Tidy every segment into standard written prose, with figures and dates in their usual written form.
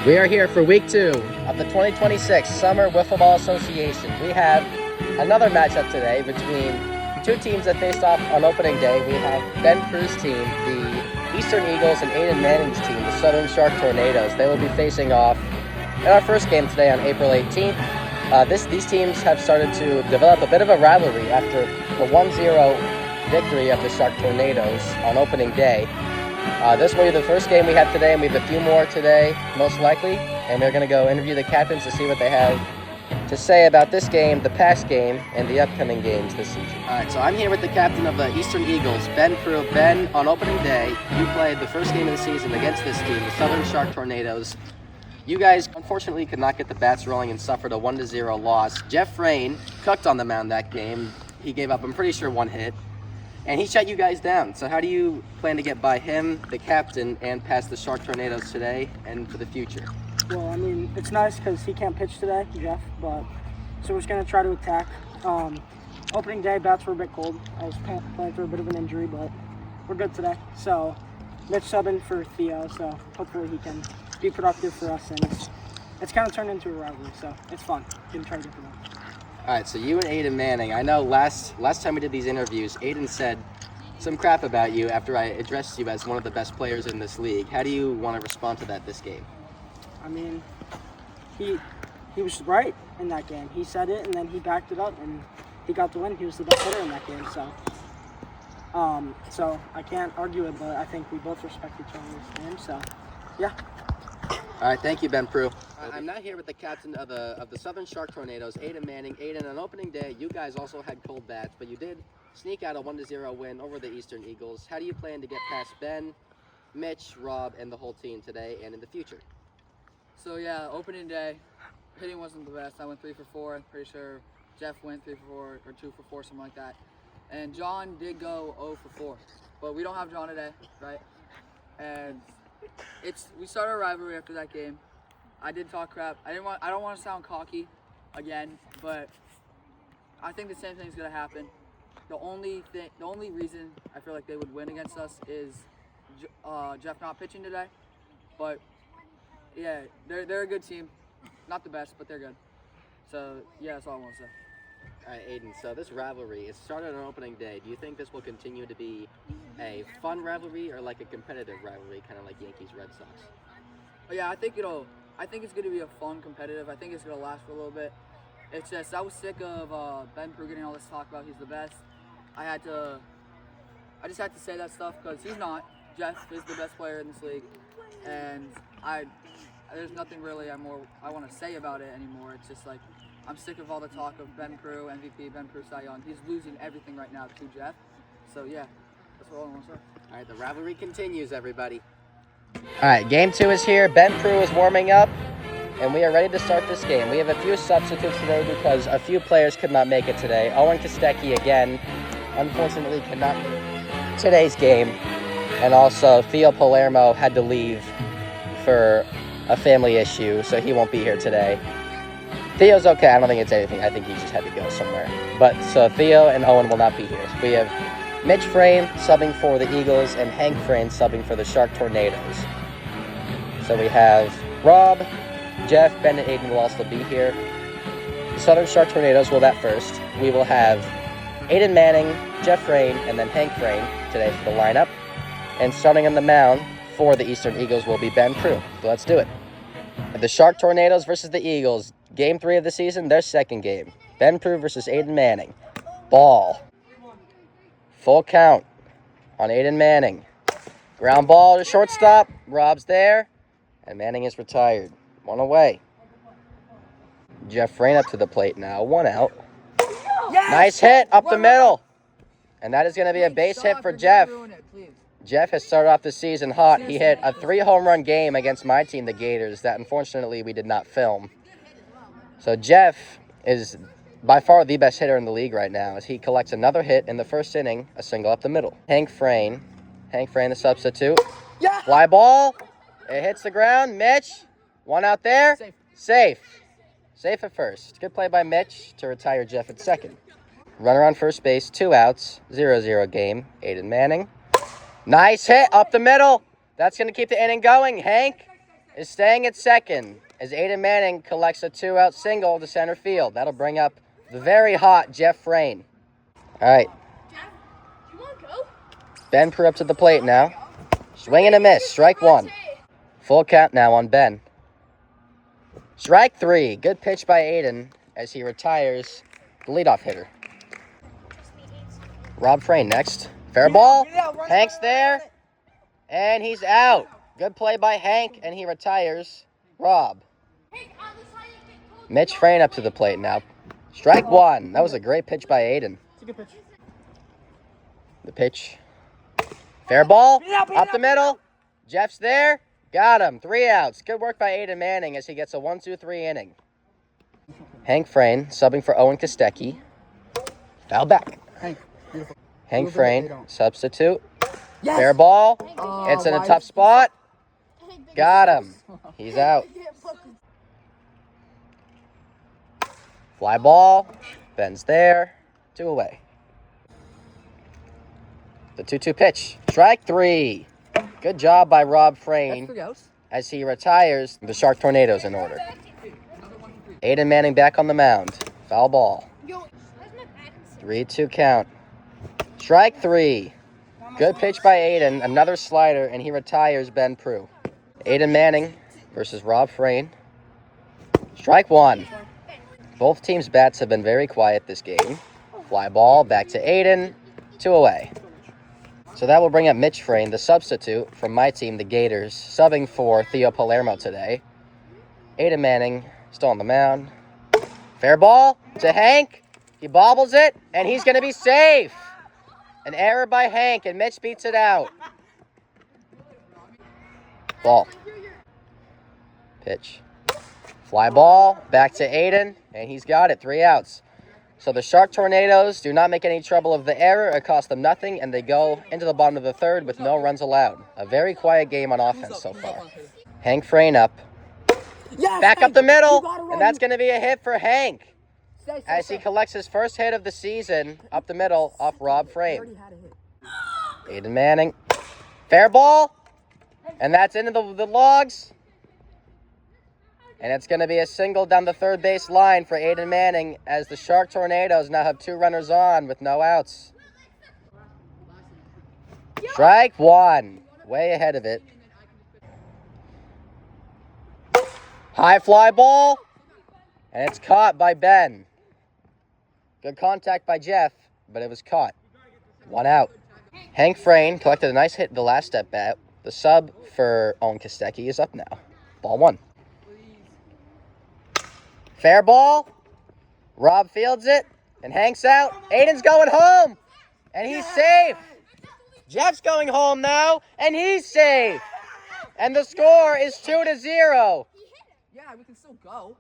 We are here for week 2 of the 2026 Summer Wiffle Ball Association. We have another matchup today between two teams that faced off on opening day. We have Ben Prew's team, the Eastern Eagles, and Aiden Manning's team, the Southern Shark Tornadoes. They will be facing off in our first game today on April 18th. These teams have started to develop a bit of a rivalry after the 1-0 victory of the Shark Tornadoes on opening day. This will be the first game we have today, and we have a few more today, most likely. And we're going to go interview the captains to see what they have to say about this game, the past game, and the upcoming games this season. All right, so I'm here with the captain of the Eastern Eagles, Ben Prew. Ben, on opening day, you played the first game of the season against this team, the Southern Shark Tornadoes. You guys, unfortunately, could not get the bats rolling and suffered a 1-0 loss. Jeff Frayne cooked on the mound that game. He gave up, I'm pretty sure, one hit. And he shut you guys down. So how do you plan to get by him, the captain, and past the Shark Tornadoes today and for the future? Well, I mean, it's nice because he can't pitch today, Jeff, but so we're just going to try to attack. Opening day, bats were a bit cold. I was playing through a bit of an injury, but we're good today. So Mitch subbing for Theo, so hopefully he can be productive for us. And it's kind of turned into a rivalry, so it's fun. Going to try to get to them. All right, so you and Aiden Manning, I know last time we did these interviews, Aiden said some crap about you after I addressed you as one of the best players in this league. How do you want to respond to that this game? I mean, he was right in that game. He said it, and then he backed it up, and he got the win. He was the best hitter in that game, so I can't argue it, but I think we both respect each other's game, so yeah. All right, thank you, Ben Prew. I'm not here with the captain of the Southern Shark Tornadoes, Aiden Manning. Aiden, on opening day, you guys also had cold bats, but you did sneak out a 1-0 win over the Eastern Eagles. How do you plan to get past Ben, Mitch, Rob, and the whole team today and in the future? So yeah, opening day, hitting wasn't the best. I went 3 for 4. I'm pretty sure Jeff went 3 for 4 or 2 for 4, something like that. And John did go 0 for 4, but we don't have John today, right? And we started a rivalry after that game. I did talk crap. I don't want to sound cocky again, but I think the same thing's gonna happen. The only reason I feel like they would win against us is Jeff not pitching today. But yeah, they're a good team. Not the best, but they're good. So yeah, that's all I want to say. All right, Aiden, so this rivalry, it started on opening day. Do you think this will continue to be a fun rivalry or like a competitive rivalry, kind of like Yankees-Red Sox? Oh, yeah, I think it's going to be a fun competitive. I think it's going to last for a little bit. It's just, I was sick of Ben Prew getting all this talk about he's the best. I just had to say that stuff because he's not. Jeff is the best player in this league. And there's nothing really I want to say about it anymore. It's just like, I'm sick of all the talk of Ben Prew, MVP, Ben Prew, Cy Young. He's losing everything right now to Jeff. So yeah, that's all I want to say. All right, the rivalry continues, everybody. All right, game 2 is here. Ben Prew is warming up, and we are ready to start this game. We have a few substitutes today because a few players could not make it today. Owen Kostecki, again, unfortunately cannot make today's game. And also, Theo Palermo had to leave for a family issue, so he won't be here today. Theo's okay. I don't think it's anything. I think he just had to go somewhere. But so Theo and Owen will not be here. So we have Mitch Frayne subbing for the Eagles and Hank Frayne subbing for the Shark Tornadoes. So we have Rob, Jeff, Ben, and Aiden will also be here. The Southern Shark Tornadoes will bat first. We will have Aiden Manning, Jeff Frayne, and then Hank Frayne today for the lineup. And starting on the mound for the Eastern Eagles will be Ben Prew. So let's do it. The Shark Tornadoes versus the Eagles. Game 3 of the season, their second game. Ben Prew versus Aiden Manning. Ball. Full count on Aiden Manning. Ground ball to shortstop. Rob's there. And Manning is retired. 1 away. Jeff Frayne up to the plate now. 1 out. Yes! Nice hit up the middle. And that is going to be a base hit for Jeff. Jeff has started off the season hot. He hit a 3-home-run game against my team, the Gators, that unfortunately we did not film. So Jeff is by far the best hitter in the league right now as he collects another hit in the first inning, a single up the middle. Hank Frayne, the substitute. Yeah. Fly ball. It hits the ground. Mitch, 1 out there. Safe at first. Good play by Mitch to retire Jeff at second. Runner on first base, 2 outs, 0-0 game. Aiden Manning. Nice hit up the middle. That's going to keep the inning going. Hank is staying at second as Aiden Manning collects a 2-out single to center field. That'll bring up the very hot Jeff Frayne. All right. Ben Prue up to the plate now. Swing and a miss. Strike one. Full count now on Ben. Strike three. Good pitch by Aiden as he retires the leadoff hitter. Rob Frayne next. Fair ball. Hank's there. And he's out. Good play by Hank, and he retires Rob. Mitch Frayne up to the plate now. Strike one. That was a great pitch by Aiden. It's a good pitch. The pitch. Fair ball. Up the middle. Jeff's there. Got him. 3 outs. Good work by Aiden Manning as he gets a 1-2-3 inning. Hank Frayne subbing for Owen Kostecki. Foul back. Hank Frayne, substitute. Yes. Fair ball. It's in a tough spot. Got him. He's out. Fly ball. Ben's there. 2 away. The 2-2 pitch. Strike three. Good job by Rob Frayne as he retires the Shark Tornadoes in order. Aiden Manning back on the mound. Foul ball. 3-2 count. Strike three. Good pitch by Aiden. Another slider, and he retires Ben Prue. Aiden Manning versus Rob Frayne. Strike one. Both teams' bats have been very quiet this game. Fly ball back to Aiden. 2 away. So that will bring up Mitch Frayne, the substitute from my team, the Gators, subbing for Theo Palermo today. Aiden Manning still on the mound. Fair ball to Hank. He bobbles it, and he's going to be safe. An error by Hank, and Mitch beats it out. Ball. Pitch. Fly ball back to Aiden, and he's got it. 3 outs. So the Shark Tornadoes do not make any trouble of the error. It costs them nothing, and they go into the bottom of the third with no runs allowed. A very quiet game on offense so far. Hank Frayne up. Back up the middle, and that's going to be a hit for Hank as he collects his first hit of the season up the middle off Rob Frayne. Aiden Manning. Fair ball, and that's into the logs. And it's going to be a single down the third base line for Aiden Manning as the Shark Tornadoes now have 2 runners on with no outs. Strike one. Way ahead of it. High fly ball. And it's caught by Ben. Good contact by Jeff, but it was caught. 1 out. Hank Frayne collected a nice hit the last at bat. The sub for Owen Kostecki is up now. Ball 1. Fair ball. Rob fields it, and Hank's out. Aiden's going home, and he's safe. Jeff's going home now, and he's safe. And the score is 2-0. Yeah, we can still go.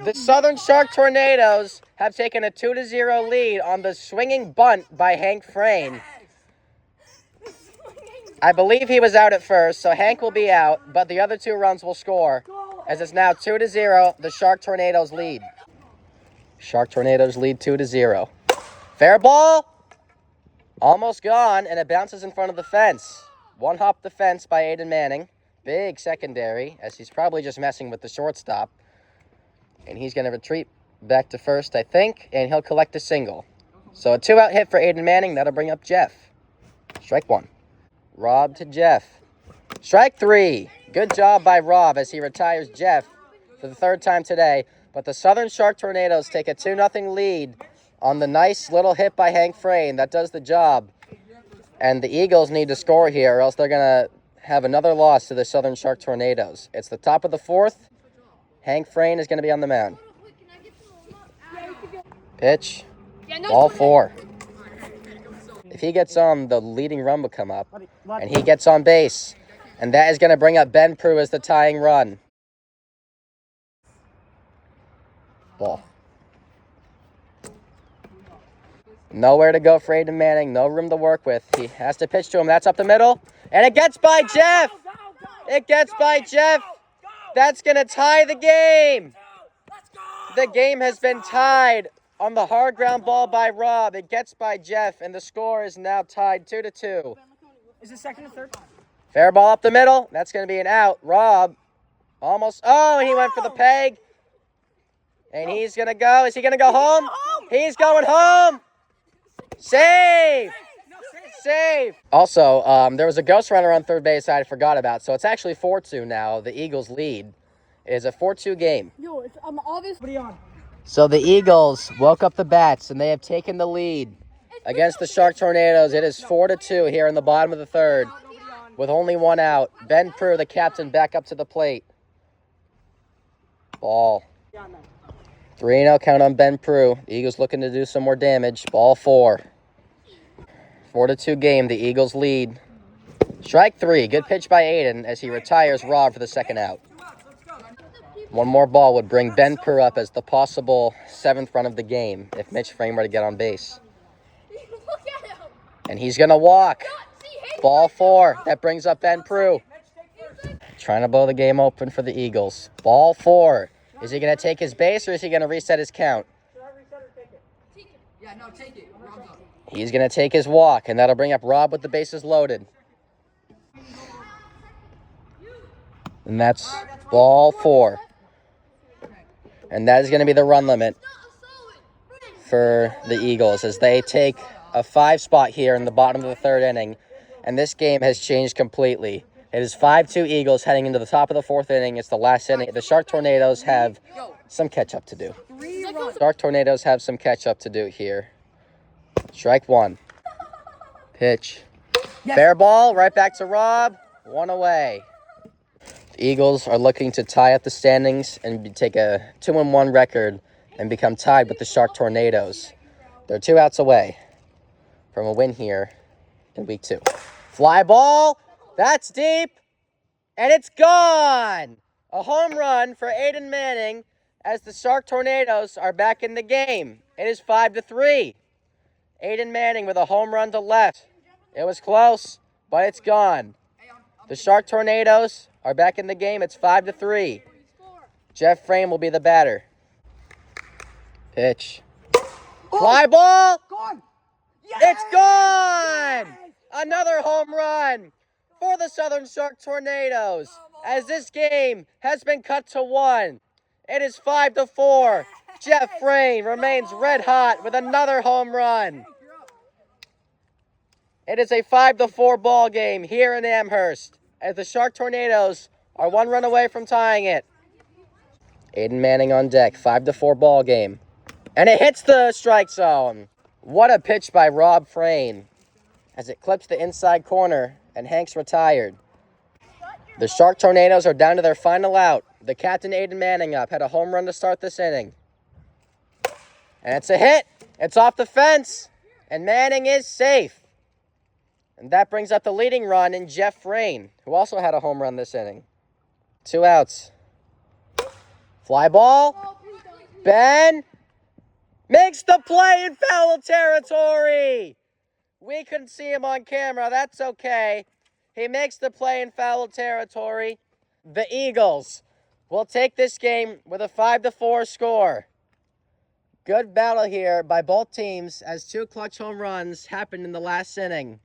The Southern Shark Tornadoes have taken a 2-0 lead on the swinging bunt by Hank Frayne. I believe he was out at first, so Hank will be out, but the other 2 runs will score, as it's now 2-0, the Shark Tornadoes lead. Shark Tornadoes lead 2-0. Fair ball. Almost gone, and it bounces in front of the fence. 1 hop the fence by Aiden Manning. Big secondary, as he's probably just messing with the shortstop. And he's going to retreat back to first, I think, and he'll collect a single. So a 2-out hit for Aiden Manning. That'll bring up Jeff. Strike 1. Rob to Jeff. Strike 3. Good job by Rob as he retires Jeff for the 3rd time today. But the Southern Shark Tornadoes take a 2-0 lead on the nice little hit by Hank Frayne. That does the job. And the Eagles need to score here or else they're going to have another loss to the Southern Shark Tornadoes. It's the top of the 4th. Hank Frayne is going to be on the mound. Pitch. Ball 4. If he gets on, the leading run will come up. And he gets on base. And that is going to bring up Ben Prue as the tying run. Ball. Nowhere to go for Aiden Manning. No room to work with. He has to pitch to him. That's up the middle. And it gets by Jeff. It gets by Jeff. That's going to tie the game. The game has been tied on the hard ground ball by Rob. It gets by Jeff, and the score is now tied 2-2. Is it second or third? Fair ball up the middle. That's going to be an out. Rob almost. Oh, he went for the peg. And he's going to go. Is he going to go home? He's going home. Save. Save. Also, there was a ghost runner on third base I forgot about. So it's actually 4-2 now. The Eagles lead. It is a 4-2 game. Yo, I'm obviously on. So the Eagles woke up the bats, and they have taken the lead against the Shark Tornadoes. It is 4-2 here in the bottom of the third with only one out. Ben Prue, the captain, back up to the plate. Ball. 3-0 count on Ben Prue. The Eagles looking to do some more damage. Ball 4. 4-2 game. The Eagles lead. Strike 3. Good pitch by Aiden as he retires Rob for the second out. One more ball would bring Ben Prue up as the possible 7th run of the game if Mitch Frame were to get on base. And he's going to walk. Ball 4. That brings up Ben Prue. Trying to blow the game open for the Eagles. Ball 4. Is he going to take his base or is he going to reset his count? Yeah, no, take it. Rob's up. He's going to take his walk, and that'll bring up Rob with the bases loaded. And that's ball 4. And that is going to be the run limit for the Eagles as they take a 5 spot here in the bottom of the third inning. And this game has changed completely. It is 5-2 Eagles heading into the top of the 4th inning. It's the last inning. The Shark Tornadoes have some catch-up to do. Shark Tornadoes have some catch-up to do here. Strike 1. Pitch. Fair ball. Right back to Rob. 1 away. The Eagles are looking to tie up the standings and take a 2-1 record and become tied with the Shark Tornadoes. They're 2 outs away from a win here in week 2. Fly ball. That's deep. And it's gone. A home run for Aiden Manning as the Shark Tornadoes are back in the game. It is 5-3. Aiden Manning with a home run to left. It was close, but it's gone. The Shark Tornadoes are back in the game. It's 5-3. Jeff Frame will be the batter. Pitch. Fly ball. It's gone. Another home run for the Southern Shark Tornadoes as this game has been cut to 1. It is 5-4. Jeff Frame remains red hot with another home run. It is a 5-4 ball game here in Amherst as the Shark Tornadoes are 1 run away from tying it. Aiden Manning on deck, 5-4 ball game. And it hits the strike zone. What a pitch by Rob Frame as it clips the inside corner and Hanks retired. The Shark Tornadoes are down to their final out. The captain Aiden Manning up had a home run to start this inning. And it's a hit. It's off the fence. And Manning is safe. And that brings up the leading run in Jeff Frame, who also had a home run this inning. 2 outs. Fly ball. Ben makes the play in foul territory. We couldn't see him on camera. That's okay. He makes the play in foul territory. The Eagles will take this game with a 5-4 score. Good battle here by both teams as 2 clutch home runs happened in the last inning.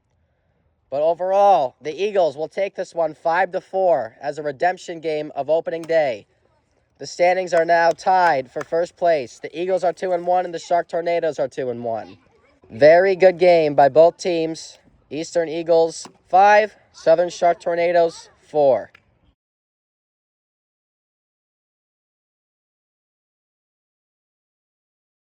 But overall, the Eagles will take this one 5-4 as a redemption game of opening day. The standings are now tied for first place. The Eagles are 2-1 and the Shark Tornadoes are 2-1. Very good game by both teams. Eastern Eagles 5, Southern Shark Tornadoes 4.